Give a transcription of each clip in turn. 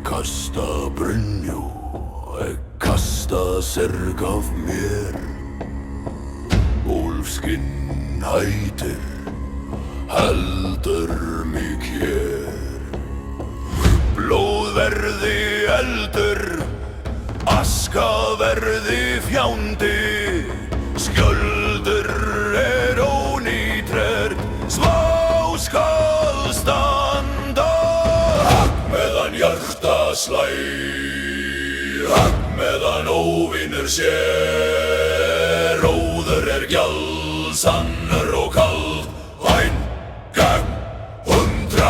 Kasta brynju, kasta serg af mér. Úlfskinn hætir, heldur mig hér. Blóð verði eldur, aska verði fjándi. Skjöldur ónýtrer, smá skal standa. Hakk meðan hjarta slær, hakk meðan óvinur sér. Róður gjaldsamur og kald, væn gegn 100.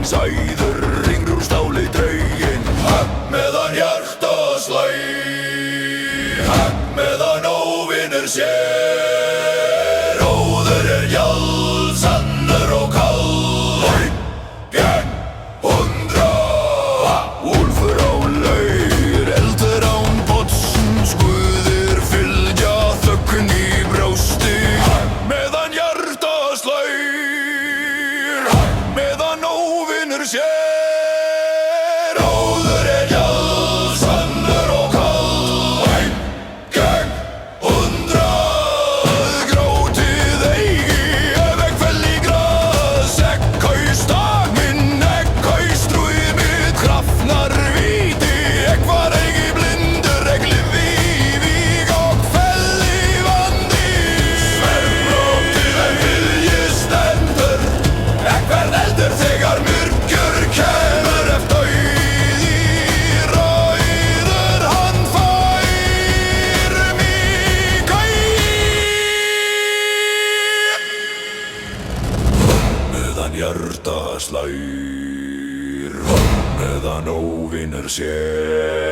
Sæður ringur úr stáli dregin. Högg meðan hjarta slær, högg meðan óvinur sér. Róður gjaldsamur og kald, væn gegn 100. Úlfur á laur, eldur án botsins, guðir fylgja þögn í brjósti. Högg meðan hjarta slær, högg meðan óvinur sér. Róður gjaldsamur og kald, væn gegn 100. Grótið eigi ef ek fell í gras. Ek haust dag minn, ek haust trúið mitt. Krafnar víti, ek var eigi blindur. Ek lifi í víg og fell í vandi. Sverðbrótið en vilji stendur, ek verð eldur þegar myrkur kemur. Ef dauði ræður hann fær mig gæi. Meðan hjarta slær, meðan óvinur sér.